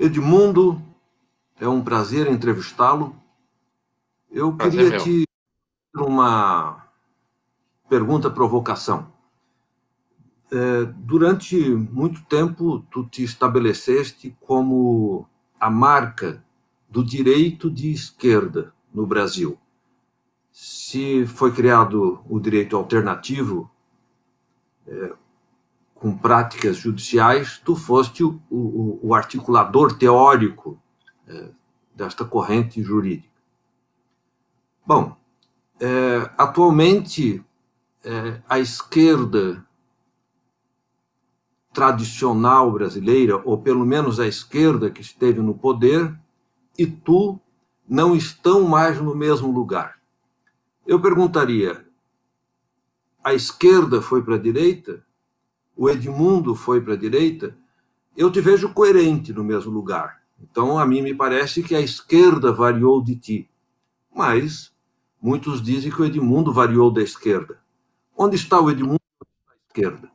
Edmundo, é um prazer entrevistá-lo. Eu Prazer queria meu. te fazer uma pergunta-provocação. Durante muito tempo, tu te estabeleceste como a marca do direito de esquerda no Brasil. Se foi criado o direito alternativo, com práticas judiciais, tu foste o articulador teórico desta corrente jurídica. Bom, atualmente, a esquerda tradicional brasileira, ou pelo menos a esquerda que esteve no poder, e tu não estão mais no mesmo lugar. Eu perguntaria: a esquerda foi para a direita? O Edmundo foi para a direita? Eu te vejo coerente no mesmo lugar. Então, a mim me parece que a esquerda variou de ti. Mas muitos dizem que o Edmundo variou da esquerda. Onde está o Edmundo da esquerda?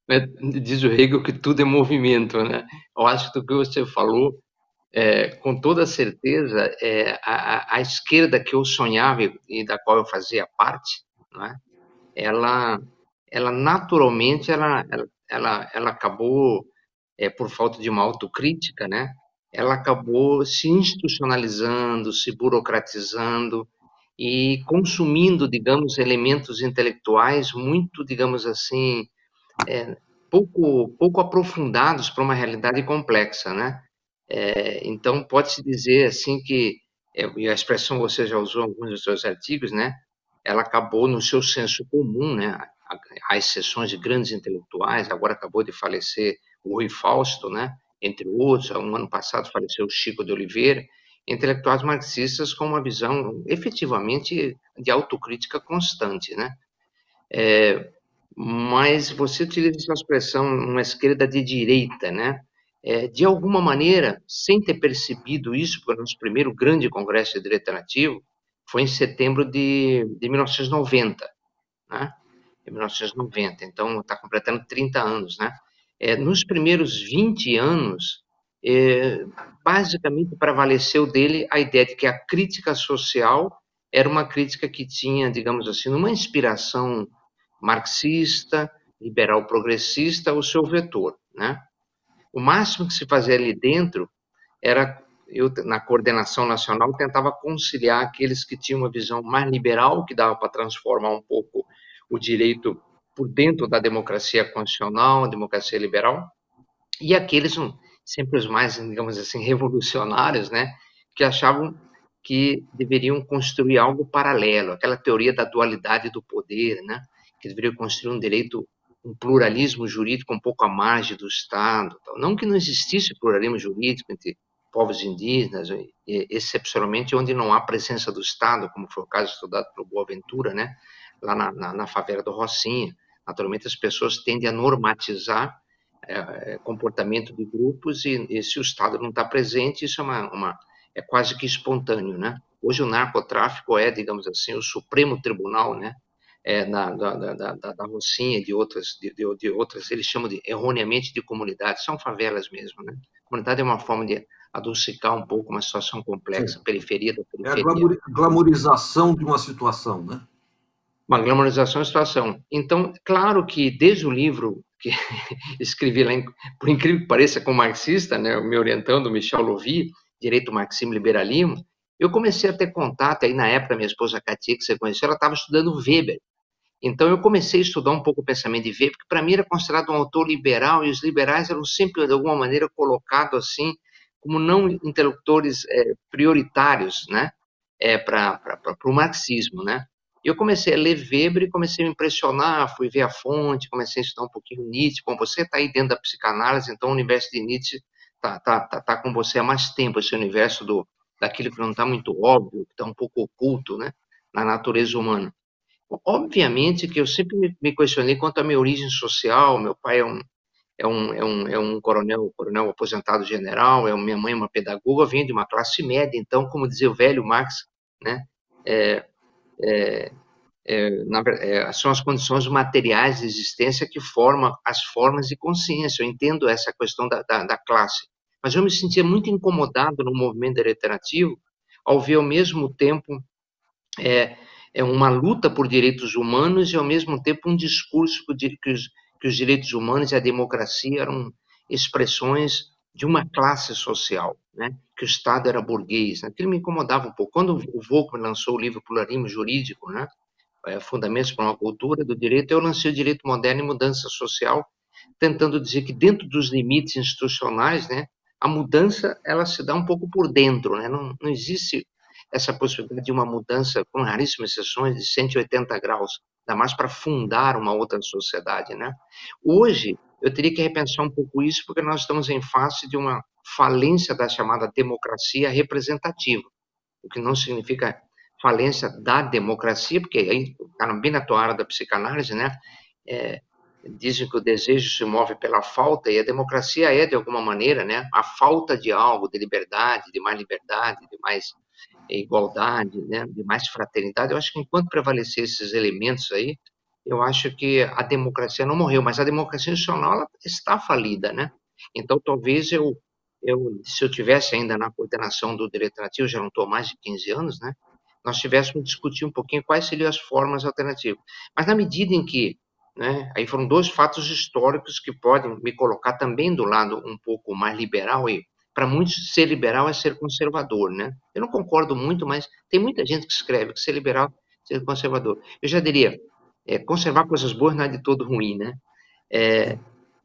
Né, diz o Hegel que tudo é movimento, né? Eu acho que o que você falou, com toda certeza, a esquerda que eu sonhava e da qual eu fazia parte, né? Ela, ela naturalmente, ela acabou, por falta de uma autocrítica, né? Ela acabou se institucionalizando, se burocratizando e consumindo, digamos, elementos intelectuais muito, digamos assim, é, pouco aprofundados para uma realidade complexa, né? Então, pode-se dizer assim que, e a expressão você já usou em alguns dos seus artigos, né? Ela acabou no seu senso comum, né? Há exceções de grandes intelectuais, agora acabou de falecer o Rui Fausto, né? Entre outros, um ano passado faleceu o Chico de Oliveira, intelectuais marxistas com uma visão efetivamente de autocrítica constante, né? Mas você utiliza essa expressão, uma esquerda de direita, né? De alguma maneira, sem ter percebido isso, porque o nosso primeiro grande congresso de direito alternativo foi em setembro de 1990, né? Em 1990, então está completando 30 anos, né? Nos primeiros 20 anos, é, basicamente prevaleceu dele a ideia de que a crítica social era uma crítica que tinha, digamos assim, uma inspiração marxista, liberal progressista, o seu vetor, né? O máximo que se fazia ali dentro era, eu na coordenação nacional tentava conciliar aqueles que tinham uma visão mais liberal, que dava para transformar um pouco o direito por dentro da democracia constitucional, a democracia liberal, e aqueles sempre os mais, digamos assim, revolucionários, né, que achavam que deveriam construir algo paralelo, aquela teoria da dualidade do poder, né, que deveriam construir um direito, um pluralismo jurídico um pouco à margem do Estado. Tal. Não que não existisse pluralismo jurídico entre povos indígenas, excepcionalmente onde não há presença do Estado, como foi o caso estudado pelo Boaventura, né, lá na favela do Rocinha. Naturalmente, as pessoas tendem a normatizar comportamento de grupos e se o Estado não está presente, isso é quase que espontâneo, né? Hoje o narcotráfico é, digamos assim, o Supremo Tribunal, né? Da Rocinha, de outras, eles chamam de, erroneamente de comunidades, são favelas mesmo, né? Comunidade é uma forma de adocicar um pouco uma situação complexa, Sim. periferia da É a periferia. glamorização de uma situação, né? Uma glamorização da situação. Então, claro que desde o livro que escrevi lá, por incrível que pareça, como marxista, né, me orientando, Michel Louvi, Direito, Marxismo e Liberalismo, eu comecei a ter contato, aí na época minha esposa Katia, que você conheceu, ela estava estudando Weber. Então eu comecei a estudar um pouco o pensamento de Weber, porque para mim era considerado um autor liberal, e os liberais eram sempre, de alguma maneira, colocados assim, como não interlocutores prioritários, né, para o marxismo, né. E eu comecei a ler Weber e comecei a me impressionar, fui ver a fonte, comecei a estudar um pouquinho Nietzsche. Bom, você está aí dentro da psicanálise, então o universo de Nietzsche tá com você há mais tempo, esse universo daquilo que não está muito óbvio, que está um pouco oculto, né, na natureza humana. Obviamente que eu sempre me questionei quanto à minha origem social. Meu pai é um coronel aposentado general, minha mãe é uma pedagoga, vem de uma classe média. Então, como dizia o velho Marx, né, são as condições materiais de existência que formam as formas de consciência. Eu entendo essa questão da classe, mas eu me sentia muito incomodado no movimento alternativo ao ver ao mesmo tempo uma luta por direitos humanos e ao mesmo tempo um discurso que os direitos humanos e a democracia eram expressões de uma classe social, né? Que o Estado era burguês. Aquilo me incomodava um pouco. Quando o Volcker lançou o livro Pluralismo Jurídico, né? Fundamentos para uma cultura do direito, eu lancei o Direito Moderno e Mudança Social, tentando dizer que dentro dos limites institucionais, né, a mudança ela se dá um pouco por dentro, né? Não existe essa possibilidade de uma mudança, com raríssimas exceções, de 180 graus, ainda mais para fundar uma outra sociedade, né? Hoje, eu teria que repensar um pouco isso, porque nós estamos em face de uma falência da chamada democracia representativa, o que não significa falência da democracia, porque aí está bem na tua área da psicanálise, né? Dizem que o desejo se move pela falta, e a democracia é, de alguma maneira, né, a falta de algo, de liberdade, de mais igualdade, né, de mais fraternidade. Eu acho que enquanto prevalecer esses elementos aí, eu acho que a democracia não morreu, mas a democracia institucional ela está falida, né? Então, talvez se eu tivesse ainda na coordenação do direito alternativo, já não estou há mais de 15 anos, né? Nós tivéssemos discutir um pouquinho quais seriam as formas alternativas. Mas na medida em que, né, aí foram dois fatos históricos que podem me colocar também do lado um pouco mais liberal, e para muitos ser liberal é ser conservador, né? Eu não concordo muito, mas tem muita gente que escreve que ser liberal é ser conservador. Eu já diria, conservar coisas boas não é de todo ruim, né?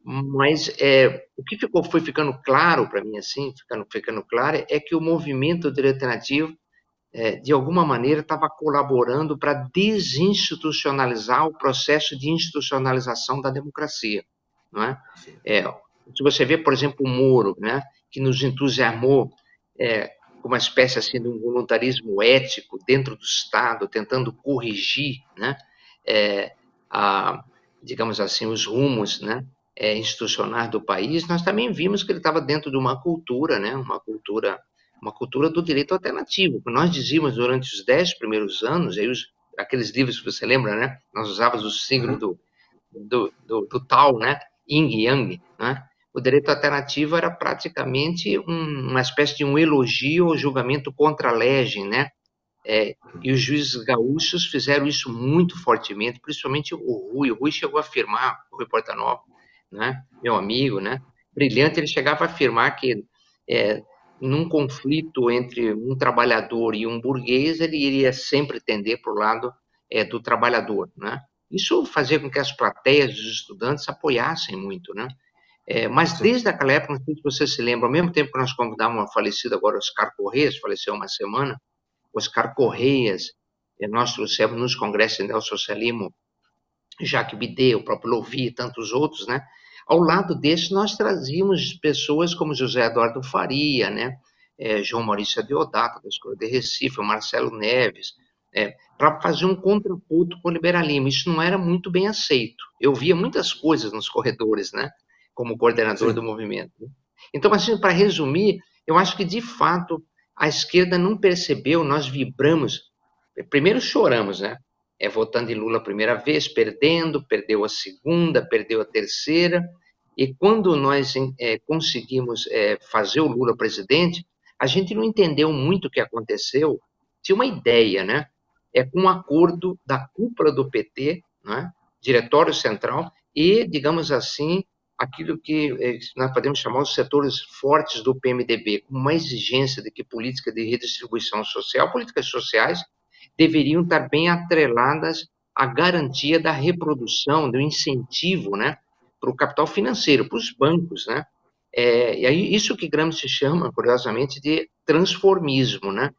Mas o que foi ficando claro para mim, assim, ficando claro, é que o movimento alternativo, de alguma maneira, estava colaborando para desinstitucionalizar o processo de institucionalização da democracia, não é? Se você vê, por exemplo, o Moro, né, que nos entusiasmou com uma espécie assim de um voluntarismo ético dentro do Estado, tentando corrigir, né, digamos assim, os rumos, né, institucionais do país, nós também vimos que ele estava dentro de uma cultura, né, uma cultura do direito alternativo. Nós dizíamos durante os 10 primeiros anos, aí aqueles livros que você lembra, né, nós usávamos o signo do Tao, né, Yin e Yang, né, o direito alternativo era praticamente uma espécie de um elogio ao julgamento contra a legem, né, e os juízes gaúchos fizeram isso muito fortemente, principalmente o Rui. O Rui chegou a afirmar, o Rui Portanova, né, meu amigo, né, brilhante, ele chegava a afirmar que num conflito entre um trabalhador e um burguês, ele iria sempre tender para o lado do trabalhador, né? Isso fazia com que as plateias dos estudantes apoiassem muito, né? Mas desde aquela época, não sei se você se lembra, ao mesmo tempo que nós convidávamos o falecido agora Oscar Correias, faleceu uma semana, Oscar Correias, nós trouxemos nos congressos de Nelson Celimo, Jacques Bidet, o próprio Louvi e tantos outros, né? Ao lado desses, nós trazíamos pessoas como José Eduardo Faria, né? João Maurício Deodato, da Escola de Recife, o Marcelo Neves, para fazer um contraponto com o liberalismo. Isso não era muito bem aceito. Eu via muitas coisas nos corredores, né? Como coordenador do movimento. Então, assim, para resumir, eu acho que, de fato, a esquerda não percebeu, nós vibramos, primeiro choramos, né? Votando em Lula a primeira vez, perdeu a segunda, perdeu a terceira, e quando nós conseguimos fazer o Lula presidente, a gente não entendeu muito o que aconteceu, tinha uma ideia, né? Com um acordo da cúpula do PT, né? Diretório Central, e, digamos assim, aquilo que nós podemos chamar os setores fortes do PMDB, com uma exigência de que política de redistribuição social, políticas sociais, deveriam estar bem atreladas à garantia da reprodução, do incentivo, né, para o capital financeiro, para os bancos, né? E aí isso que Gramsci chama, curiosamente, de transformismo, né?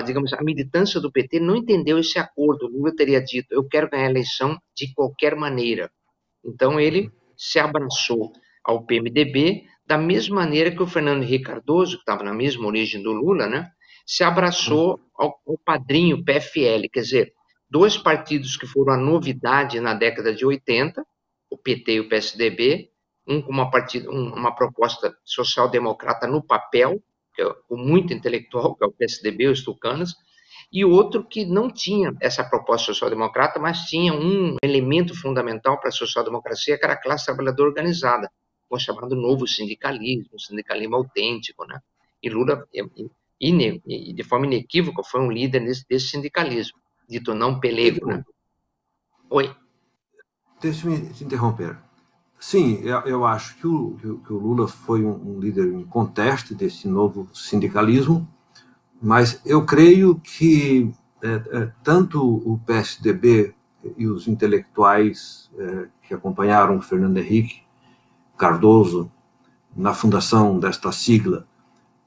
Digamos, a militância do PT não entendeu esse acordo. O Lula teria dito: eu quero ganhar a eleição de qualquer maneira. Então ele se abraçou ao PMDB da mesma maneira que o Fernando Henrique Cardoso, que estava na mesma origem do Lula, né, se abraçou ao padrinho PFL, quer dizer, dois partidos que foram a novidade na década de 80, o PT e o PSDB, um com uma proposta social-democrata no papel, que é muito intelectual, que é o PSDB, os tucanos, e outro que não tinha essa proposta social-democrata, mas tinha um elemento fundamental para a social-democracia, que era a classe trabalhadora organizada, o chamado novo sindicalismo, o sindicalismo autêntico, né? E Lula, de forma inequívoca, foi um líder desse sindicalismo, dito não pelego, né? Oi. Deixe-me te interromper. Sim, eu acho que que o Lula foi um líder em conteste desse novo sindicalismo, mas eu creio que tanto o PSDB e os intelectuais que acompanharam o Fernando Henrique Cardoso na fundação desta sigla,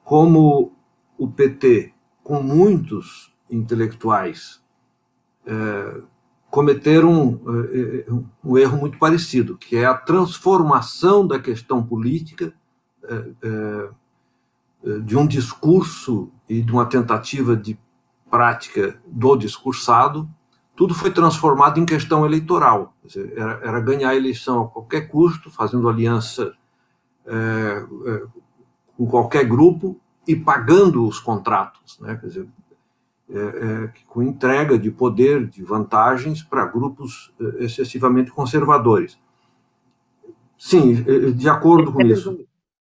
como o PT, com muitos intelectuais, cometeram um erro muito parecido, que é a transformação da questão política de um discurso e de uma tentativa de prática do discursado, tudo foi transformado em questão eleitoral. Era ganhar a eleição a qualquer custo, fazendo aliança com qualquer grupo e pagando os contratos, né? Quer dizer, com entrega de poder, de vantagens para grupos excessivamente conservadores. Sim, de acordo com isso.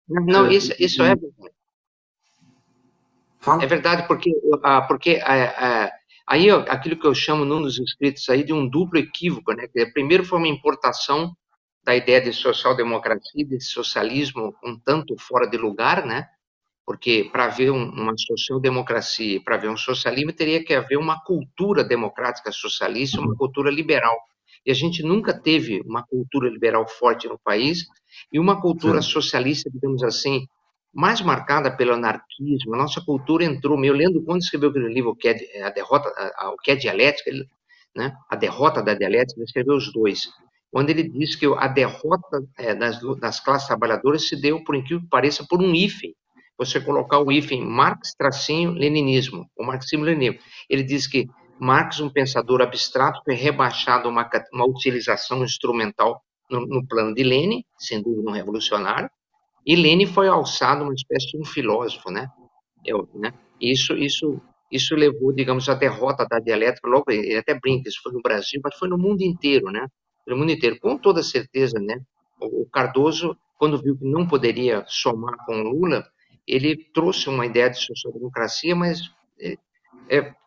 Não, isso é verdade. Fala. É verdade, porque aí aquilo que eu chamo num dos escritos aí de um duplo equívoco, né? Primeiro foi uma importação da ideia de social-democracia, de socialismo um tanto fora de lugar, né? Porque para haver uma social-democracia, para haver um socialismo, teria que haver uma cultura democrática socialista, uma cultura liberal. E a gente nunca teve uma cultura liberal forte no país e uma cultura Sim. socialista, digamos assim, mais marcada pelo anarquismo. A nossa cultura entrou. Eu lembro quando escreveu aquele livro, que é a derrota, o que é dialética, né? A derrota da dialética, ele escreveu os dois. Quando ele diz que a derrota das classes trabalhadoras se deu, por incrível que pareça, por um hífen. Você colocar o hífen Marx, tracinho, leninismo, o marxismo-leninismo. Ele diz que Marx, um pensador abstrato, foi rebaixado a uma utilização instrumental no plano de Lenin, sem dúvida um revolucionário, e Lenin foi alçado uma espécie de um filósofo, né? Né? Isso levou, digamos, à derrota da dialética. Logo, ele até brinca, isso foi no Brasil, mas foi no mundo inteiro, né? No mundo inteiro, com toda certeza, né? O Cardoso, quando viu que não poderia somar com o Lula, ele trouxe uma ideia de social-democracia, mas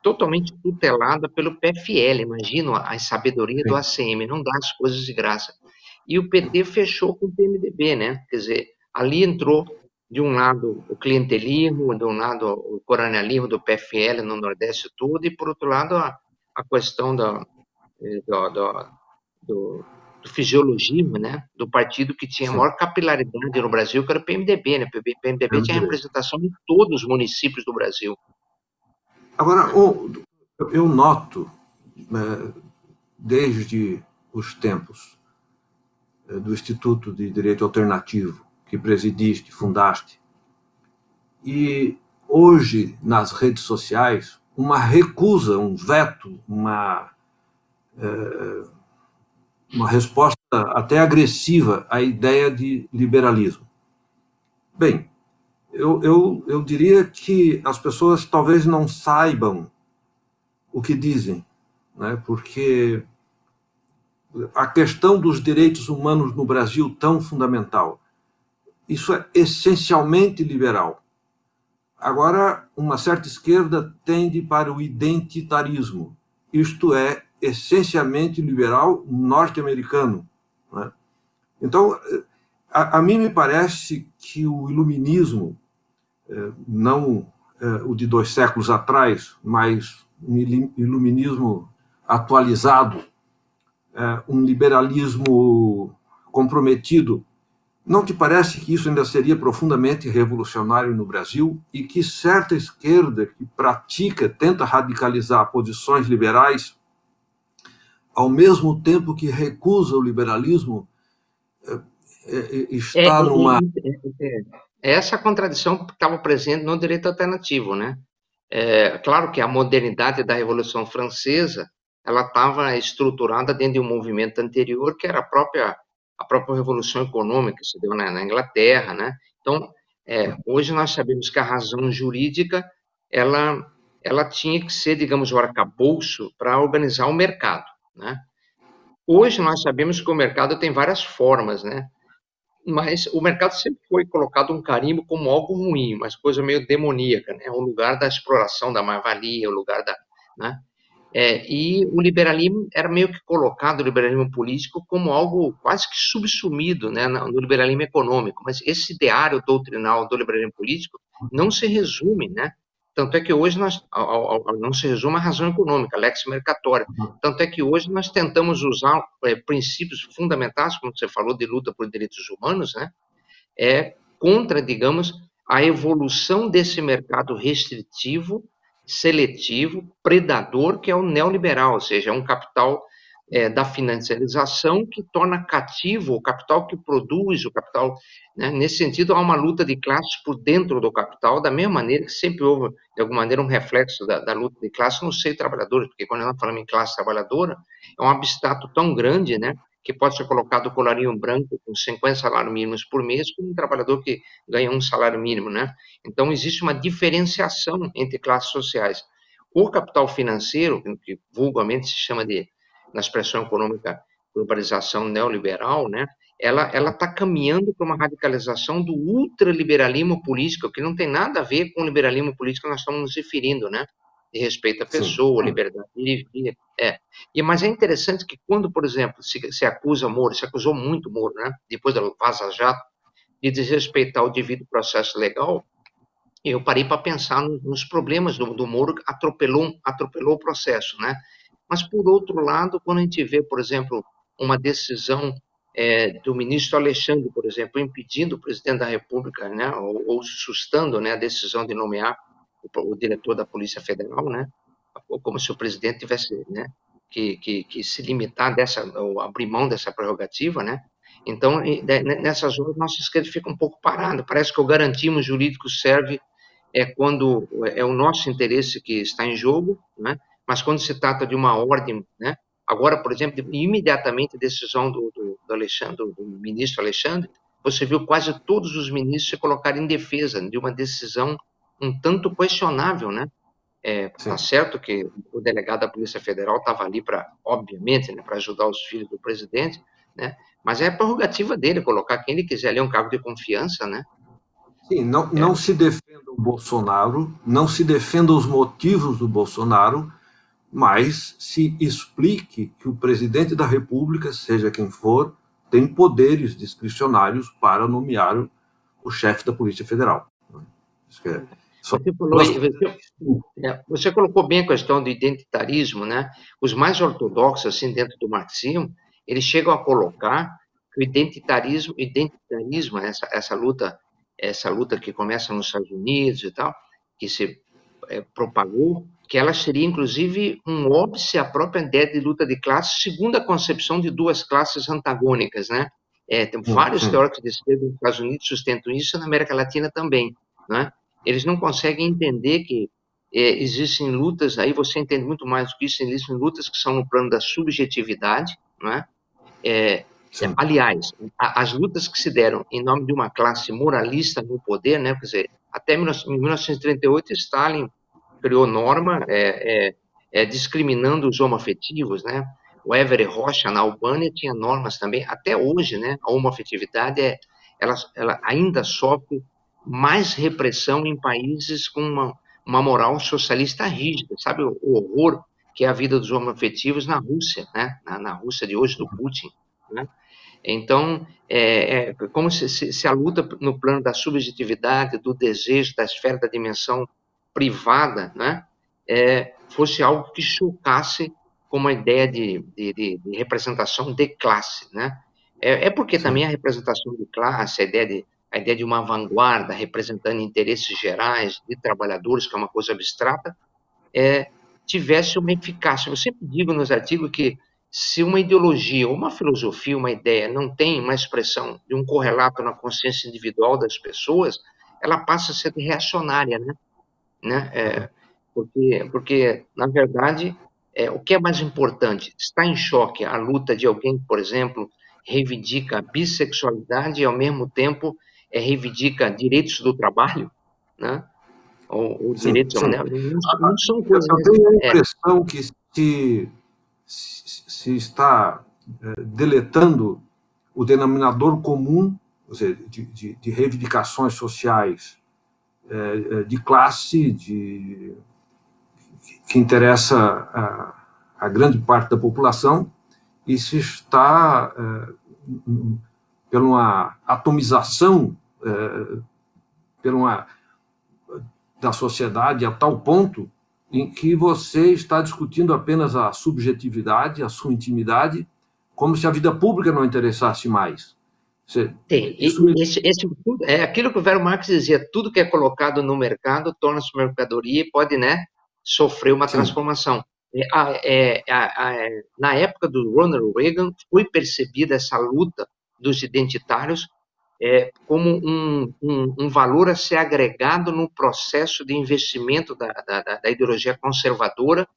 totalmente tutelada pelo PFL. Imagina a sabedoria do Sim. ACM, não dá as coisas de graça. E o PT fechou com o PMDB, né? Quer dizer, ali entrou, de um lado, o clientelismo, de um lado, o coronelismo do PFL no Nordeste todo, e, por outro lado, a questão do, do, do, do fisiologismo, né? Do partido que tinha a Sim. maior capilaridade no Brasil, que era o PMDB, né? O PMDB tinha MDB. representação em todos os municípios do Brasil. Agora, eu noto, desde os tempos do Instituto de Direito Alternativo, que presidiste, fundaste, e hoje, nas redes sociais, uma recusa, um veto, uma resposta até agressiva à ideia de liberalismo. Bem, eu diria que as pessoas talvez não saibam o que dizem, né? Porque a questão dos direitos humanos no Brasil tão fundamental, isso é essencialmente liberal. Agora, uma certa esquerda tende para o identitarismo, isto é, essencialmente liberal norte-americano, né? Então, a mim me parece que o iluminismo, não o de 2 séculos atrás, mas um iluminismo atualizado, um liberalismo comprometido, não te parece que isso ainda seria profundamente revolucionário no Brasil e que certa esquerda que pratica, tenta radicalizar posições liberais, ao mesmo tempo que recusa o liberalismo, É, está numa... essa contradição estava presente no direito alternativo, né? Claro que a modernidade da Revolução Francesa ela estava estruturada dentro de um movimento anterior que era a própria Revolução Econômica que se deu na Inglaterra, né? Então, hoje nós sabemos que a razão jurídica ela ela tinha que ser, digamos, o arcabouço para organizar o mercado, né? Hoje nós sabemos que o mercado tem várias formas, né? Mas o mercado sempre foi colocado um carimbo como algo ruim, mas coisa meio demoníaca, né? O lugar da exploração da mais-valia, o lugar da, né? E o liberalismo era meio que colocado, o liberalismo político, como algo quase que subsumido, né, no liberalismo econômico. Mas esse ideário doutrinal do liberalismo político não se resume, né? Tanto é que hoje não se resume à razão econômica, lex mercatória. Tanto é que hoje nós tentamos usar princípios fundamentais, como você falou, de luta por direitos humanos, né? Contra, digamos, a evolução desse mercado restritivo, seletivo, predador, que é o neoliberal, ou seja, é um capital da financiarização que torna cativo o capital que produz o capital, né? Nesse sentido, há uma luta de classes por dentro do capital, da mesma maneira que sempre houve, de alguma maneira, um reflexo da luta de classes no seio trabalhadores, porque quando nós falamos em classe trabalhadora, é um abstrato tão grande, né, que pode ser colocado o colarinho branco com 50 salários mínimos por mês, como um trabalhador que ganha um salário mínimo, né? Então, existe uma diferenciação entre classes sociais. O capital financeiro, que vulgarmente se chama de, na expressão econômica, globalização neoliberal, né? Ela está caminhando para uma radicalização do ultraliberalismo político, que não tem nada a ver com o liberalismo político que nós estamos nos referindo, né? De respeito à Sim. pessoa, liberdade de vida. Mas é interessante que quando, por exemplo, se acusa Moro, se acusou muito Moro, né? Depois da Vaza Jato, de desrespeitar o devido processo legal, eu parei para pensar nos problemas do Moro, que atropelou o processo, né? Mas, por outro lado, quando a gente vê, por exemplo, uma decisão do ministro Alexandre, por exemplo, impedindo o presidente da República, né, ou sustando, né, a decisão de nomear o diretor da Polícia Federal, né, como se o presidente tivesse, né, que se limitar ou abrir mão dessa prerrogativa, né? Então, nessas horas, nossa esquerda fica um pouco parada. Parece que o garantismo jurídico serve quando é o nosso interesse que está em jogo, né? Mas quando se trata de uma ordem, né? Agora, por exemplo, imediatamente a decisão do Alexandre, do ministro Alexandre, você viu quase todos os ministros se colocarem em defesa de uma decisão um tanto questionável, né? Tá certo que o delegado da Polícia Federal estava ali para, obviamente, né, para ajudar os filhos do presidente, né? Mas é a prerrogativa dele colocar quem ele quiser ali, um cargo de confiança, né? Sim, não se defenda o Bolsonaro, não se defenda os motivos do Bolsonaro, mas se explique que o presidente da República, seja quem for, tem poderes discricionários para nomear o chefe da Polícia Federal. Isso é, só Você falou, duas aí, coisas. você colocou bem a questão do identitarismo, né? Os mais ortodoxos, assim, dentro do marxismo, eles chegam a colocar que o identitarismo, essa luta que começa nos Estados Unidos e tal, que se propagou, que ela seria, inclusive, um óbice à própria ideia de luta de classes, segundo a concepção de duas classes antagônicas, né? Tem vários Sim, teóricos de esquerda nos Estados Unidos sustentam isso, e na América Latina também, né? Eles não conseguem entender que existem lutas, aí você entende muito mais do que isso, existem lutas que são no plano da subjetividade, né? sim. Aliás, as lutas que se deram em nome de uma classe moralista no poder, né? Quer dizer, até 1938, Stalin criou norma discriminando os homoafetivos, né? O Enver Hoxha, na Albânia, tinha normas também. Até hoje, né? A homoafetividade ela ainda sofre mais repressão em países com uma moral socialista rígida. Sabe o horror que é a vida dos homoafetivos na Rússia, né? Na Rússia de hoje, do Putin, né? Então, como se a luta no plano da subjetividade, do desejo, da esfera da dimensão privada, né, fosse algo que chocasse com uma ideia de representação de classe, né? Porque também a representação de classe, a ideia de uma vanguarda representando interesses gerais de trabalhadores, que é uma coisa abstrata, tivesse uma eficácia. Eu sempre digo nos artigos que se uma ideologia, uma filosofia, uma ideia não tem uma expressão de um correlato na consciência individual das pessoas, ela passa a ser reacionária, né? Porque, na verdade, o que é mais importante? Está em choque a luta de alguém que, por exemplo, reivindica a bissexualidade e, ao mesmo tempo, reivindica direitos do trabalho, né? ou Sim, direitos sim. humanos, não são coisas... Eu tenho a impressão que se está deletando o denominador comum, ou seja, de reivindicações sociais de classe, que interessa a grande parte da população, e se está pela uma atomização da sociedade a tal ponto em que você está discutindo apenas a subjetividade, a sua intimidade, como se a vida pública não interessasse mais. Tem. Isso me... É aquilo que o Velho Marx dizia: tudo que é colocado no mercado torna-se mercadoria e pode, né, sofrer uma Sim. transformação. Na época do Ronald Reagan, foi percebida essa luta dos identitários como um valor a ser agregado no processo de investimento da ideologia conservadora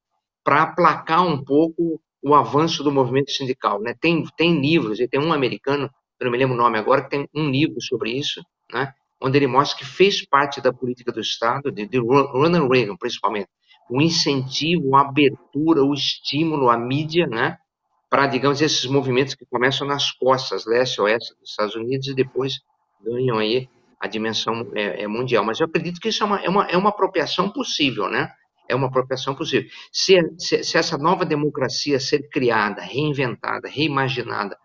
para aplacar um pouco o avanço do movimento sindical, né? Tem livros, e tem um americano, eu não me lembro o nome agora, que tem um livro sobre isso, né? Onde ele mostra que fez parte da política do Estado, de Ronald Reagan, principalmente, o incentivo, a abertura, o estímulo à mídia, né? Para, digamos, esses movimentos que começam nas costas, leste-oeste dos Estados Unidos, e depois ganham aí a dimensão mundial. Mas eu acredito que isso é uma apropriação possível, né? É uma apropriação possível. Se essa nova democracia ser criada, reinventada, reimaginada,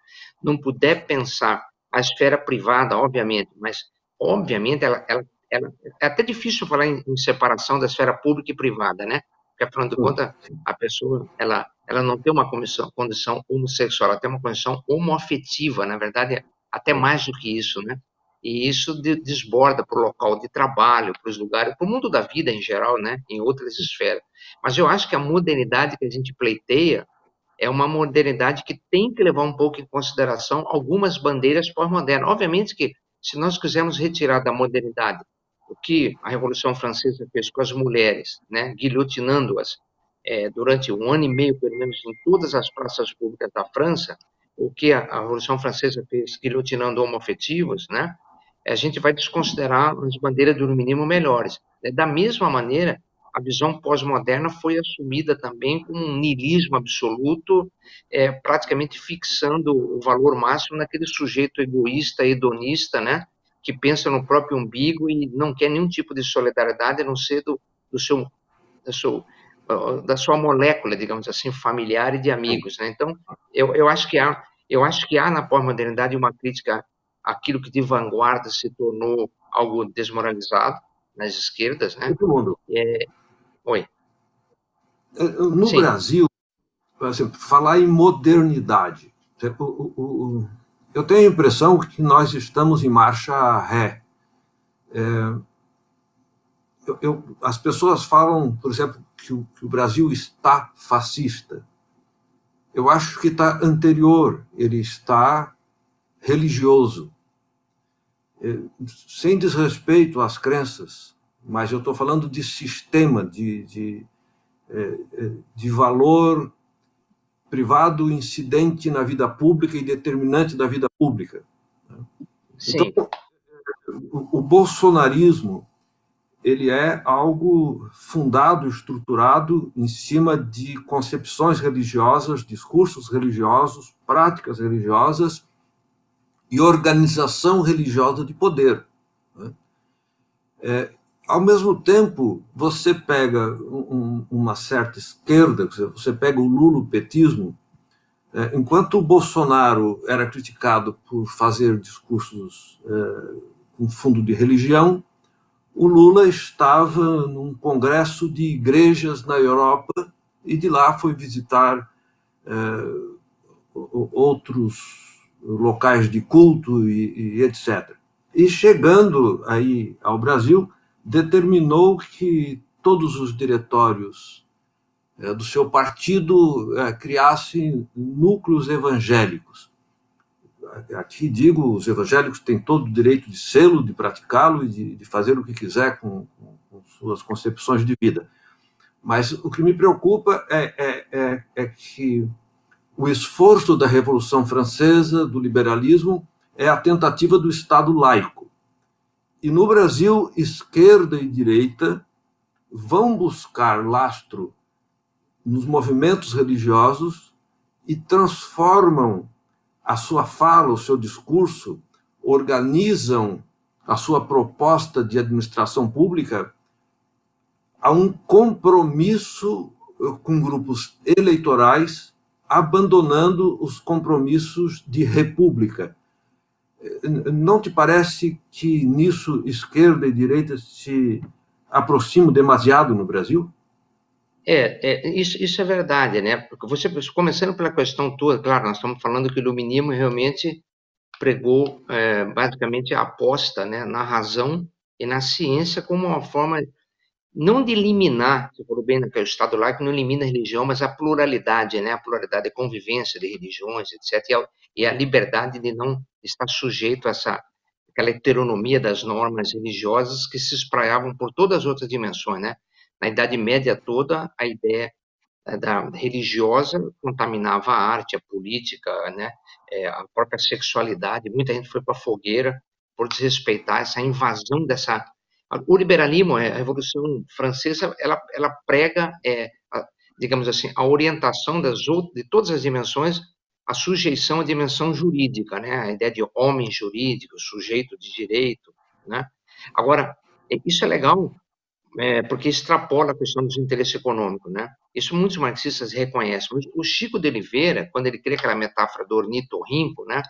não puder pensar a esfera privada, obviamente, mas, obviamente, é até difícil falar em separação da esfera pública e privada, né? Porque, afinal de contas, a pessoa, ela não tem uma condição homossexual, ela tem uma condição homoafetiva, na verdade, até mais do que isso, né? E isso desborda para o local de trabalho, para os lugares, para o mundo da vida em geral, né? Em outras esferas. Mas eu acho que a modernidade que a gente pleiteia é uma modernidade que tem que levar um pouco em consideração algumas bandeiras pós-modernas. Obviamente que, se nós quisermos retirar da modernidade o que a Revolução Francesa fez com as mulheres, né, guilhotinando-as durante um ano e meio, pelo menos, em todas as praças públicas da França, o que a Revolução Francesa fez guilhotinando homoafetivos, né, a gente vai desconsiderar as bandeiras do mínimo melhores. Da mesma maneira, a visão pós-moderna foi assumida também como um niilismo absoluto, praticamente fixando o valor máximo naquele sujeito egoísta, hedonista, né, que pensa no próprio umbigo e não quer nenhum tipo de solidariedade, a não ser do seu, da, seu, da sua molécula, digamos assim, familiar e de amigos, né? Então, eu acho que há na pós-modernidade uma crítica àquilo que de vanguarda se tornou algo desmoralizado nas esquerdas, né? Todo mundo. Oi. No Sim. Brasil, por exemplo, falar em modernidade, eu tenho a impressão que nós estamos em marcha ré. As pessoas falam, por exemplo, que o Brasil está fascista. Eu acho que está anterior, ele está religioso. Sem desrespeito às crenças, mas eu estou falando de sistema, de valor privado incidente na vida pública e determinante da vida pública. Então, Sim. o bolsonarismo ele é algo fundado, estruturado em cima de concepções religiosas, discursos religiosos, práticas religiosas e organização religiosa de poder. Ao mesmo tempo, você pega uma certa esquerda, você pega o lulopetismo, enquanto o Bolsonaro era criticado por fazer discursos com fundo de religião, o Lula estava num congresso de igrejas na Europa e de lá foi visitar outros locais de culto e etc. E chegando aí ao Brasil, determinou que todos os diretórios do seu partido criassem núcleos evangélicos. Aqui digo, os evangélicos têm todo o direito de sê-lo, de praticá-lo e de fazer o que quiser com suas concepções de vida. Mas o que me preocupa é que o esforço da Revolução Francesa, do liberalismo, é a tentativa do Estado laico. E no Brasil, esquerda e direita vão buscar lastro nos movimentos religiosos e transformam a sua fala, o seu discurso, organizam a sua proposta de administração pública a um compromisso com grupos eleitorais, abandonando os compromissos de república. Não te parece que nisso esquerda e direita se aproximam demasiado no Brasil? Isso é verdade, né? Porque você, começando pela questão toda, claro, nós estamos falando que o iluminismo realmente pregou, basicamente, a aposta, né, na razão e na ciência como uma forma, não de eliminar, você falou bem, né, que é o Estado laico não elimina a religião, mas a pluralidade, né? A pluralidade, a convivência de religiões, etc. E a liberdade de não estar sujeito a aquela heteronomia das normas religiosas que se espraiavam por todas as outras dimensões, né? Na Idade Média toda, a ideia da religiosa contaminava a arte, a política, né? A própria sexualidade. Muita gente foi para a fogueira por desrespeitar essa invasão dessa. O liberalismo, a Revolução Francesa, ela prega, digamos assim, a orientação de todas as dimensões, a sujeição à dimensão jurídica, né? A ideia de homem jurídico, sujeito de direito, né? Agora, isso é legal, porque extrapola a questão dos interesses econômicos, né? Isso muitos marxistas reconhecem. O Chico de Oliveira, quando ele cria aquela metáfora do ornitorrinco, né?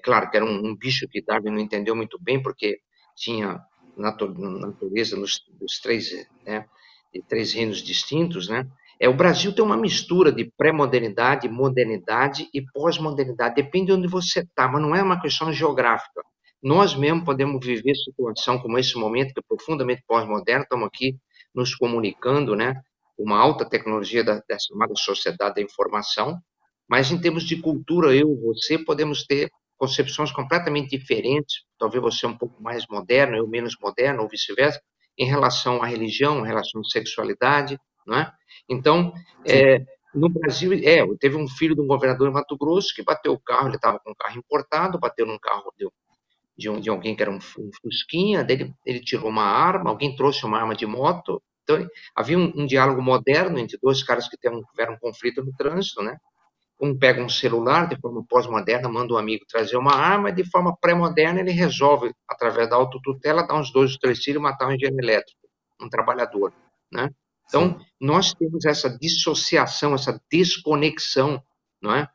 Claro que era um bicho que Darwin não entendeu muito bem, porque tinha natureza dos três, né? De três reinos distintos, né? O Brasil tem uma mistura de pré-modernidade, modernidade e pós-modernidade. Depende de onde você está, mas não é uma questão geográfica. Nós mesmos podemos viver situação como esse momento, que é profundamente pós-moderno, estamos aqui nos comunicando, né? Uma alta tecnologia da chamada sociedade da informação, mas em termos de cultura, eu e você podemos ter concepções completamente diferentes, talvez você um pouco mais moderno, eu menos moderno, ou vice-versa, em relação à religião, em relação à sexualidade, não é? Então, Sim. no Brasil, teve um filho de um governador em Mato Grosso que bateu o carro, ele estava com um carro importado, bateu num carro de alguém que era um fusquinha, ele tirou uma arma, alguém trouxe uma arma de moto, então havia um diálogo moderno entre dois caras que tiveram um conflito no trânsito, né? Um pega um celular de forma pós-moderna, manda um amigo trazer uma arma, e de forma pré-moderna ele resolve, através da autotutela, dar uns 2 ou 3 tiros e matar um engenheiro elétrico, um trabalhador, né? Então, Sim. nós temos essa dissociação, essa desconexão, não é?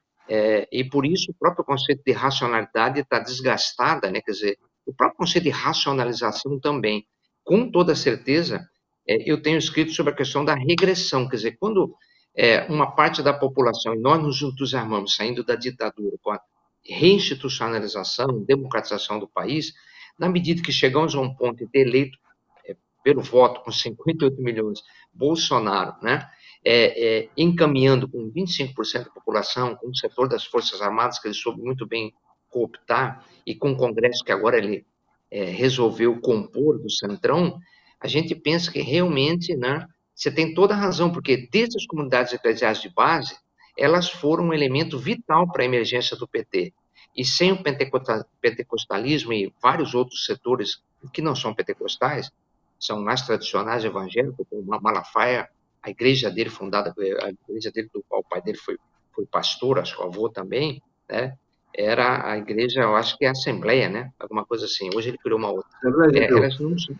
E por isso o próprio conceito de racionalidade está desgastada, né? Quer dizer, o próprio conceito de racionalização também. Com toda certeza, eu tenho escrito sobre a questão da regressão, quer dizer, quando uma parte da população, e nós nos entusiasmamos saindo da ditadura com a reinstitucionalização, democratização do país, na medida que chegamos a um ponto de ter eleito pelo voto com 58 milhões Bolsonaro, né, encaminhando com 25% da população, com o setor das Forças Armadas, que ele soube muito bem cooptar, e com o Congresso que agora ele resolveu compor do Centrão, a gente pensa que realmente, né, você tem toda a razão, porque desde as comunidades eclesiais de base, elas foram um elemento vital para a emergência do PT. E sem o pentecostalismo e vários outros setores que não são pentecostais, são mais tradicionais evangélicos, como Malafaia, a igreja dele fundada, a igreja dele do qual o pai dele foi pastor, acho que o avô também, né? Era a igreja, eu acho que é a Assembleia, né? Alguma coisa assim. Hoje ele criou uma outra. Assembleia de Elas Deus. não são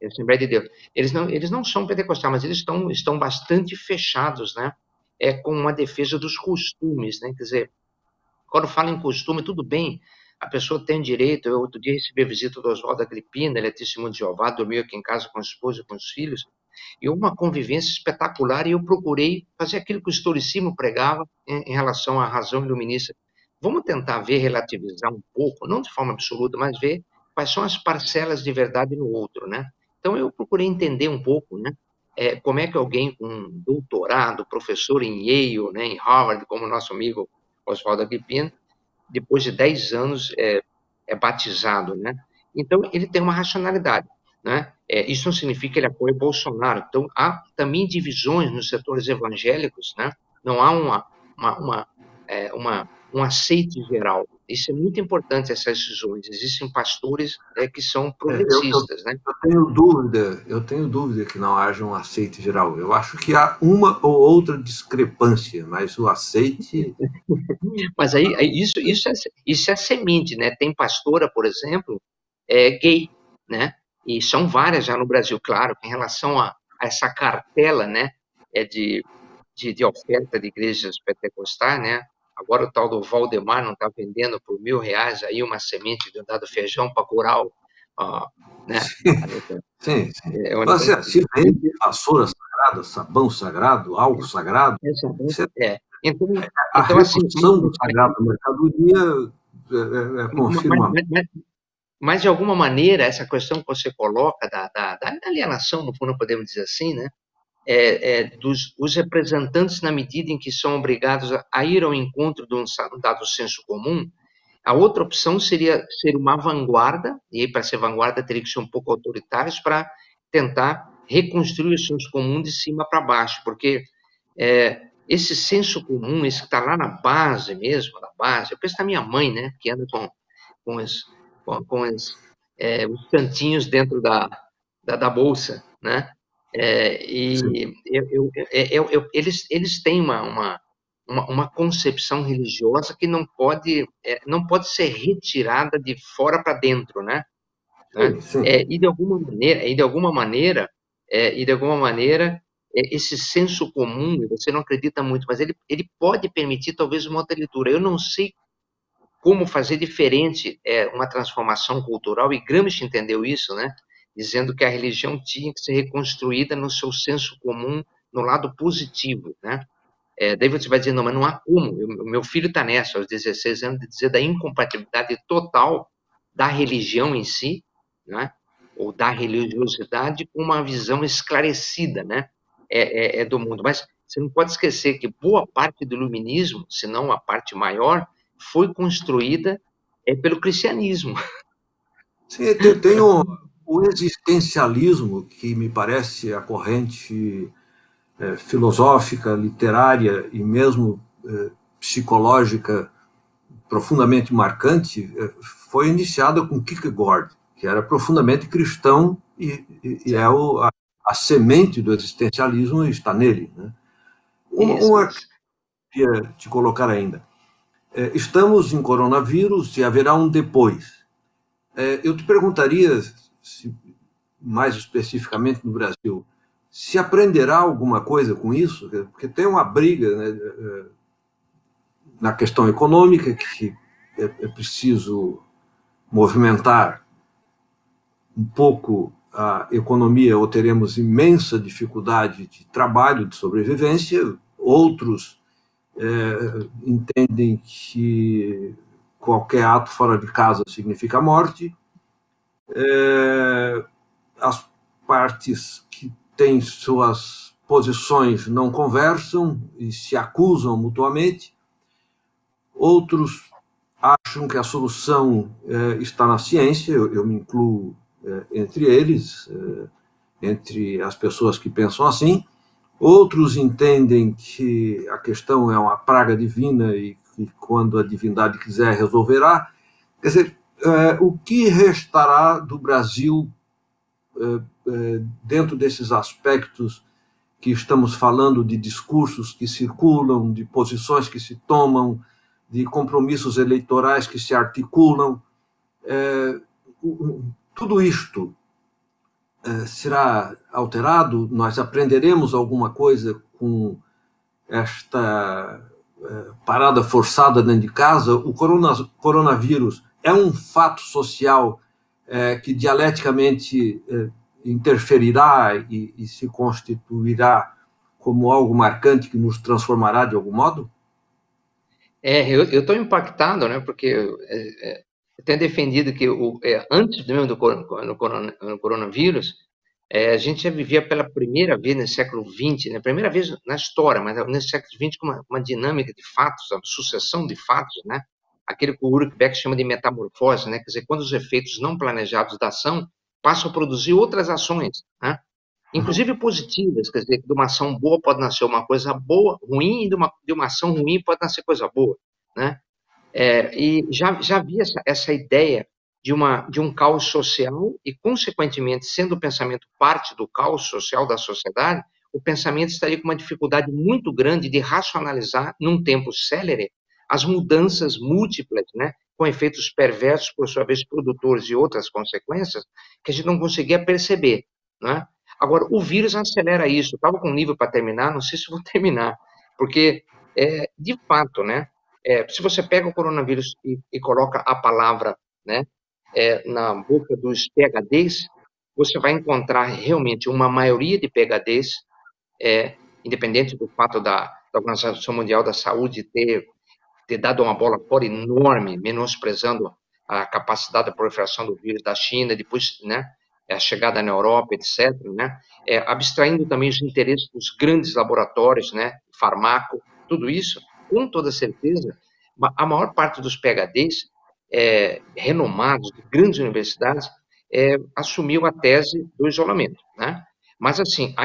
Assembleia de Deus. Eles não são pentecostais, mas eles estão bastante fechados, né? Com uma defesa dos costumes, né? Quer dizer, quando fala em costume, tudo bem, a pessoa tem direito. Eu outro dia recebi a visita do Oswaldo Agripino, ele é testemunho de Jeová, dormiu aqui em casa com a esposa e com os filhos, e uma convivência espetacular, e eu procurei fazer aquilo que o historicismo pregava em relação à razão iluminista. Vamos tentar ver, relativizar um pouco, não de forma absoluta, mas ver quais são as parcelas de verdade no outro, né? Então eu procurei entender um pouco, né? Como é que alguém com um doutorado, professor em Yale, né, em Harvard, como o nosso amigo Oswaldo Agripino, depois de 10 anos é batizado, né? Então ele tem uma racionalidade, né? Isso não significa que ele apoia Bolsonaro. Então há também divisões nos setores evangélicos, né? Não há uma um aceite geral. Isso é muito importante, essas decisões. Existem pastores que são progressistas, né? Eu tenho dúvida que não haja um aceite geral. Eu acho que há uma ou outra discrepância, mas o aceite. Mas isso é semente, né? Tem pastora, por exemplo, gay, né? E são várias já no Brasil, claro, em relação a essa cartela, né? De oferta de igrejas pentecostais, né? Agora o tal do Valdemar não está vendendo por R$ 1.000 aí uma semente de um dado feijão para curar né? Sim, sim. É um Mas, negócio. se vende vassoura sagrada, sabão sagrado, álcool sagrado, isso Então, a então assim, redução do sagrado da mercadoria confirma. mas, de alguma maneira, essa questão que você coloca da alienação, no fundo, podemos dizer assim, né? Os representantes, na medida em que são obrigados a ir ao encontro de um dado senso comum, a outra opção seria ser uma vanguarda, e aí, para ser vanguarda, teria que ser um pouco autoritários para tentar reconstruir o senso comum de cima para baixo, porque esse senso comum, esse que está lá na base mesmo, na base, eu penso na minha mãe, né, que anda com os, os santinhos dentro da bolsa, né? Sim. Eles têm uma concepção religiosa que não pode ser retirada de fora para dentro, né? Sim, sim. Esse senso comum, você não acredita muito, mas ele pode permitir talvez uma outra leitura. Eu não sei como fazer diferente uma transformação cultural, e Gramsci entendeu isso, né? Dizendo que a religião tinha que ser reconstruída no seu senso comum, no lado positivo, né? Daí você vai dizer, não, mas não há como. O meu filho está nessa, aos 16 anos, de dizer da incompatibilidade total da religião em si, né? Ou da religiosidade com uma visão esclarecida, né? Do mundo. Mas você não pode esquecer que boa parte do iluminismo, se não a parte maior, foi construída pelo cristianismo. Sim, tem o existencialismo, que me parece a corrente filosófica, literária e mesmo psicológica profundamente marcante, foi iniciada com Kierkegaard, que era profundamente cristão e a semente do existencialismo está nele. Né? Isso, Uma que isso. eu queria te colocar ainda. Estamos em coronavírus e haverá um depois. Eu te perguntaria, mais especificamente no Brasil, se aprenderá alguma coisa com isso? Porque tem uma briga, né, na questão econômica, que é preciso movimentar um pouco a economia ou teremos imensa dificuldade de trabalho, de sobrevivência. Outros entendem que qualquer ato fora de casa significa morte. As partes que têm suas posições não conversam e se acusam mutuamente. Outros acham que a solução está na ciência, eu me incluo entre eles, entre as pessoas que pensam assim. Outros entendem que a questão é uma praga divina e que, quando a divindade quiser, resolverá. Quer dizer, o que restará do Brasil dentro desses aspectos que estamos falando, de discursos que circulam, de posições que se tomam, de compromissos eleitorais que se articulam? Tudo isto será alterado? Nós aprenderemos alguma coisa com esta parada forçada dentro de casa? O coronavírus é um fato social que dialeticamente interferirá e se constituirá como algo marcante que nos transformará de algum modo? Eu estou impactado, né? Porque eu tenho defendido que antes mesmo no coronavírus, a gente já vivia pela primeira vez no século XX, né? Primeira vez na história, mas nesse século XX com uma dinâmica de fatos, uma sucessão de fatos, né? Aquele que o Ulrich Beck chama de metamorfose, né? Quer dizer, quando os efeitos não planejados da ação passam a produzir outras ações, né? Inclusive positivas, quer dizer, que de uma ação boa pode nascer uma coisa boa, ruim, e de uma ação ruim pode nascer coisa boa, né? E já havia essa ideia de um caos social e, consequentemente, sendo o pensamento parte do caos social da sociedade, o pensamento estaria com uma dificuldade muito grande de racionalizar, num tempo célere, as mudanças múltiplas, né, com efeitos perversos, por sua vez, produtores e outras consequências, que a gente não conseguia perceber, né? Agora, o vírus acelera isso. Estava com um livro para terminar, não sei se vou terminar, porque, de fato, né, se você pega o coronavírus e coloca a palavra, né, na boca dos PhDs, você vai encontrar realmente uma maioria de PhDs, independente do fato da Organização Mundial da Saúde ter dado uma bola fora enorme, menosprezando a capacidade de proliferação do vírus da China, depois, né, a chegada na Europa, etc., né, abstraindo também os interesses dos grandes laboratórios, né, farmaco, tudo isso, com toda certeza, a maior parte dos PhDs renomados de grandes universidades assumiu a tese do isolamento, né? Mas, assim, há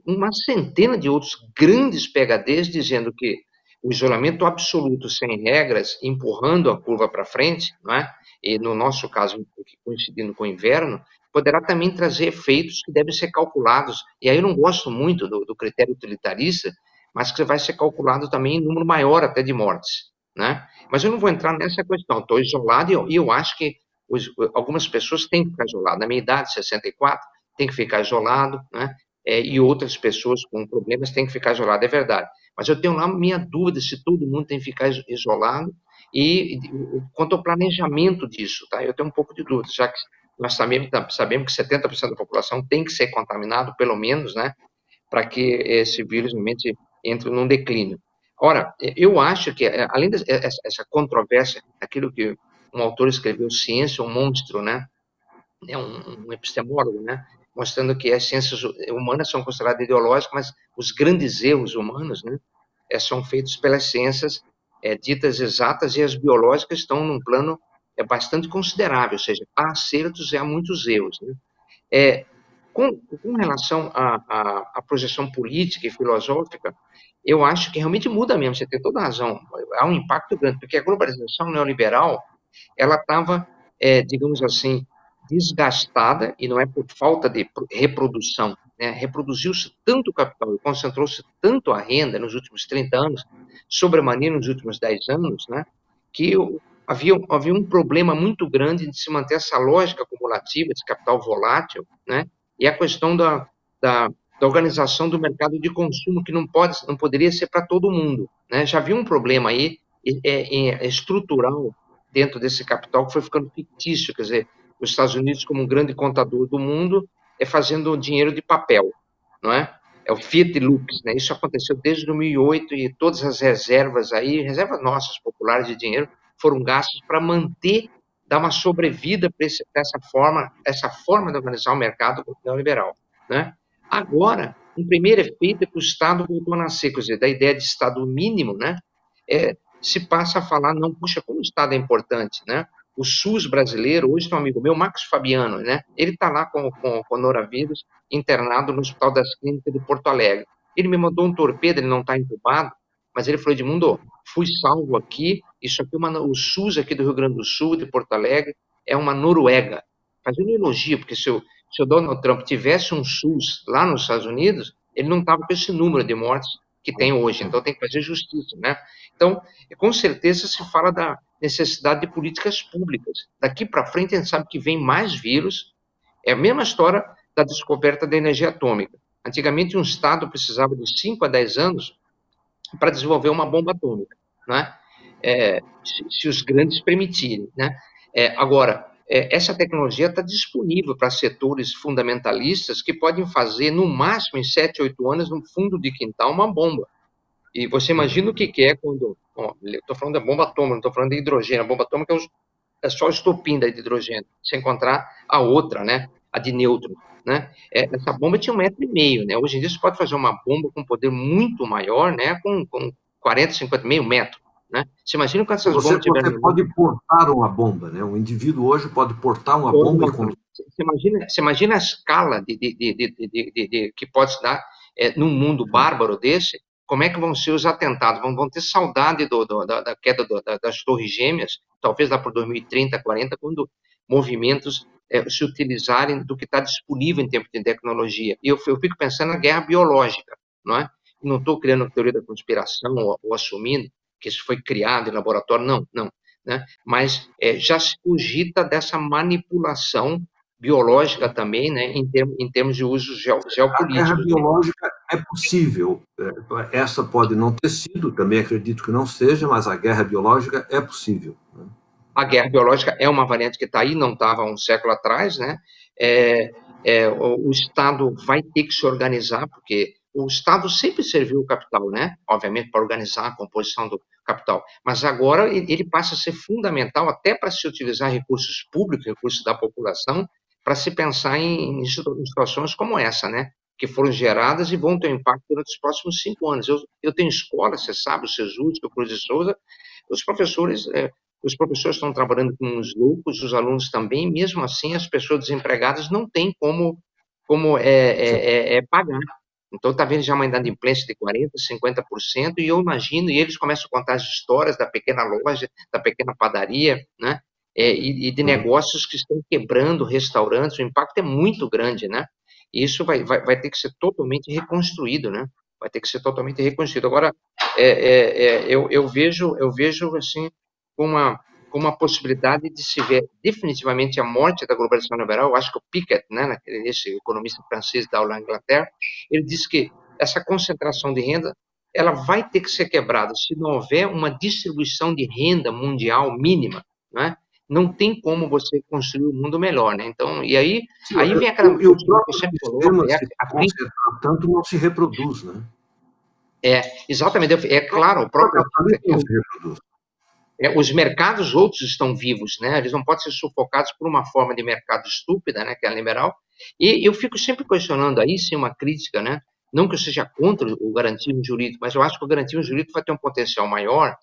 uma centena de outros grandes PhDs dizendo que o isolamento absoluto, sem regras, empurrando a curva para frente, não é? E no nosso caso, coincidindo com o inverno, poderá também trazer efeitos que devem ser calculados. E aí eu não gosto muito do critério utilitarista, mas que vai ser calculado também em número maior até de mortes, né? Mas eu não vou entrar nessa questão. Estou isolado e eu acho que algumas pessoas têm que ficar isoladas. Na minha idade, 64, tem que ficar isolado, né? E outras pessoas com problemas têm que ficar isoladas, é verdade. Mas eu tenho lá minha dúvida se todo mundo tem que ficar isolado e quanto ao planejamento disso, tá? Eu tenho um pouco de dúvida, já que nós sabemos que 70% da população tem que ser contaminado, pelo menos, né? Para que esse vírus realmente entre num declínio. Ora, eu acho que, além dessa controvérsia, aquilo que um autor escreveu, Ciência, um monstro, né? Um epistemólogo, né? Mostrando que as ciências humanas são consideradas ideológicas, mas os grandes erros humanos, né? São feitos pelas ciências ditas exatas e as biológicas estão num plano bastante considerável, ou seja, há acertos e há muitos erros, né? É, com relação à projeção política e filosófica, eu acho que realmente muda mesmo, você tem toda a razão, há um impacto grande, porque a globalização neoliberal, ela estava, digamos assim, desgastada, e não é por falta de reprodução, né? Reproduziu-se tanto o capital e concentrou-se tanto a renda nos últimos 30 anos, sobremaneira nos últimos 10 anos, né? Que havia um problema muito grande de se manter essa lógica acumulativa de capital volátil, né? E a questão da, da organização do mercado de consumo, que não poderia ser para todo mundo, né? Já havia um problema aí estrutural dentro desse capital que foi ficando fictício, quer dizer, os Estados Unidos, como um grande contador do mundo, fazendo dinheiro de papel, não é? É o fiat lux, né? Isso aconteceu desde 2008 e todas as reservas aí, reservas nossas populares de dinheiro, foram gastas para manter, dar uma sobrevida para essa forma de organizar o mercado neoliberal, né? Agora, um primeiro efeito é que o Estado voltou a nascer, quer dizer, da ideia de Estado mínimo, né? Se passa a falar, não, puxa, como o Estado é importante, né? O SUS brasileiro, hoje tem um amigo meu, Max Fabiano, né? Ele está lá com noravírus, internado no Hospital das Clínicas de Porto Alegre. Ele me mandou um torpedo, ele não está entubado, mas ele falou, Edmundo, fui salvo aqui, isso aqui o SUS aqui do Rio Grande do Sul, de Porto Alegre, é uma Noruega. Fazendo elogio, porque se o Donald Trump tivesse um SUS lá nos Estados Unidos, ele não estava com esse número de mortes que tem hoje, então tem que fazer justiça, né? Então, com certeza se fala da necessidade de políticas públicas. Daqui para frente a gente sabe que vem mais vírus, é a mesma história da descoberta da energia atômica. Antigamente um Estado precisava de 5 a 10 anos para desenvolver uma bomba atômica, né? Se os grandes permitirem, né? Agora, essa tecnologia está disponível para setores fundamentalistas que podem fazer, no máximo, em 7, 8 anos, no fundo de quintal, uma bomba. E você imagina o que é quando... Estou falando da bomba atômica, não estou falando de hidrogênio. A bomba atômica só o estopim da de hidrogênio, sem encontrar a outra, né? A de nêutron, né? Essa bomba tinha 1,5 m, né? Hoje em dia você pode fazer uma bomba com poder muito maior, né? Com 40, 50, meio metro, né? Você imagina quando essas bombas tiverem... Você pode portar uma bomba, né? Um indivíduo hoje pode portar uma bomba e controlar. Você imagina a escala que pode se dar num mundo bárbaro desse, como é que vão ser os atentados, vão ter saudade da queda das Torres Gêmeas, talvez lá por 2030, 40, quando movimentos se utilizarem do que está disponível em termos de tecnologia. E eu fico pensando na guerra biológica, não é? Não estou criando teoria da conspiração ou assumindo que isso foi criado em laboratório, não, não. Né? Mas já se cogita dessa manipulação biológica também, né, em termos de usos A guerra geopolíticos. biológica é possível. Essa pode não ter sido, também acredito que não seja, mas a guerra biológica é possível. A guerra biológica é uma variante que está aí, não estava há um século atrás, né? O Estado vai ter que se organizar, porque o Estado sempre serviu o capital, né? Obviamente, para organizar a composição do capital. Mas agora ele passa a ser fundamental até para se utilizar recursos públicos, recursos da população, para se pensar em situações como essa, né? Que foram geradas e vão ter um impacto durante os próximos 5 anos. Eu tenho escola, você sabe, o SESUD, o Cruz de Souza, os professores estão trabalhando com os loucos, os alunos também, mesmo assim as pessoas desempregadas não têm como pagar. Então está vendo já uma inadimplência de 40%, 50%, e eu imagino, e eles começam a contar as histórias da pequena loja, da pequena padaria, né? E de negócios que estão quebrando, restaurantes, o impacto é muito grande, né? E isso vai ter que ser totalmente reconstruído, né? Vai ter que ser totalmente reconstruído. Agora, eu vejo assim, com uma possibilidade de se ver definitivamente a morte da globalização liberal. Eu acho que o Piketty, né, esse economista francês da Inglaterra, ele disse que essa concentração de renda ela vai ter que ser quebrada se não houver uma distribuição de renda mundial mínima, né? Não tem como você construir um mundo melhor, né? Então, aí vem aquela E o questão que próprio você coloca, sistema, se a crítica. concentrar tanto, não se reproduz, né? Exatamente, claro, o O próprio capitalismo não se reproduz. os mercados outros estão vivos, né? Eles não podem ser sufocados por uma forma de mercado estúpida, né, que é a liberal. E eu fico sempre questionando aí, sim, uma crítica, né? Não que eu seja contra o garantismo jurídico, mas eu acho que o garantismo jurídico vai ter um potencial maior,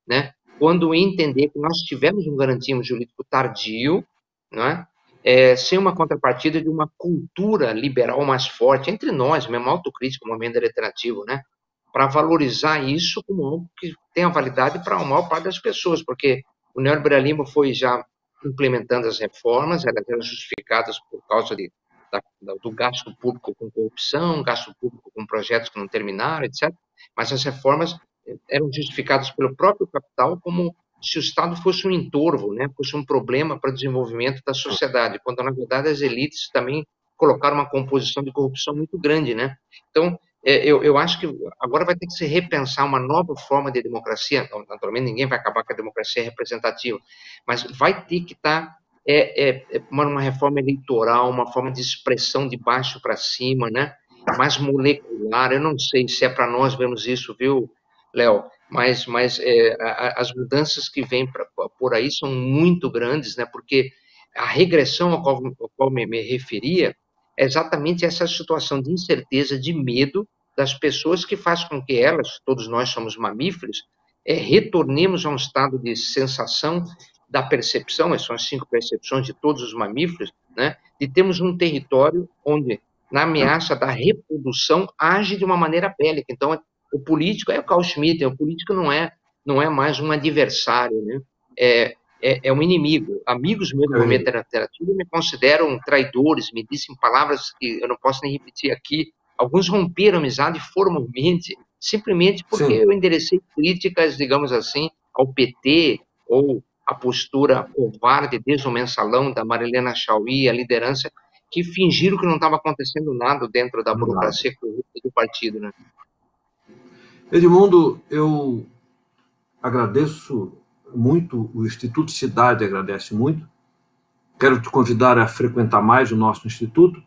né? Quando entender que nós tivemos um garantismo jurídico tardio, né? Sem uma contrapartida de uma cultura liberal mais forte entre nós, mesmo autocrítica, movimento alternativo, né? Para valorizar isso como algo que tenha validade para a maior parte das pessoas, porque o neoliberalismo foi já implementando as reformas, elas eram justificadas por causa do gasto público com corrupção, gasto público com projetos que não terminaram, etc. Mas as reformas eram justificadas pelo próprio capital como se o Estado fosse um entorvo, né, fosse um problema para o desenvolvimento da sociedade, quando na verdade as elites também colocaram uma composição de corrupção muito grande, né? Então, eu acho que agora vai ter que se repensar uma nova forma de democracia. Naturalmente, ninguém vai acabar com a democracia representativa, mas vai ter que estar uma reforma eleitoral, uma forma de expressão de baixo para cima, né? Mais molecular. Eu não sei se é para nós vermos isso, viu, Léo? Mas as mudanças que vêm por aí são muito grandes, né? Porque a regressão ao qual me referia é exatamente essa situação de incerteza, de medo das pessoas que faz com que elas, todos nós somos mamíferos, retornemos a um estado de sensação da percepção, essas são as 5 percepções de todos os mamíferos, né, de termos um território onde, na ameaça da reprodução, age de uma maneira bélica. Então, o político é o Carl Schmitt, o político não é mais um adversário, né, um inimigo. Amigos meus do movimento alternativo me consideram traidores, me dizem palavras que eu não posso nem repetir aqui. Alguns romperam amizade formalmente, simplesmente porque eu enderecei críticas, digamos assim, ao PT ou a postura covarde desde o mensalão da Marilena Chauí, a liderança, que fingiram que não estava acontecendo nada dentro da burocracia corrupta do partido, né? Edmundo, eu agradeço muito, o Instituto Cidade agradece muito. Quero te convidar a frequentar mais o nosso instituto.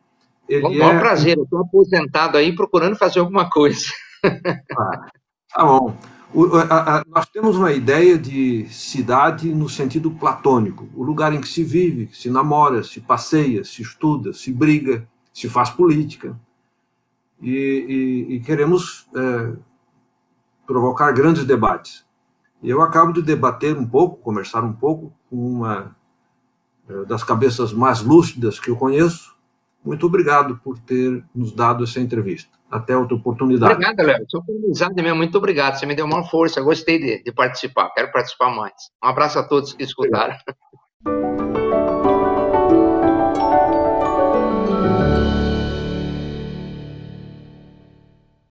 Com o maior prazer, eu estou aposentado aí procurando fazer alguma coisa. Tá bom. Nós temos uma ideia de cidade no sentido platônico, o lugar em que se vive, se namora, se passeia, se estuda, se briga, se faz política. E queremos provocar grandes debates. E eu acabo de debater um pouco, conversar um pouco com uma das cabeças mais lúcidas que eu conheço. Muito obrigado por ter nos dado essa entrevista. Até outra oportunidade. Obrigado, Léo. Sou amizade mesmo. Muito obrigado. Você me deu uma força. Gostei de participar. Quero participar mais. Um abraço a todos que escutaram.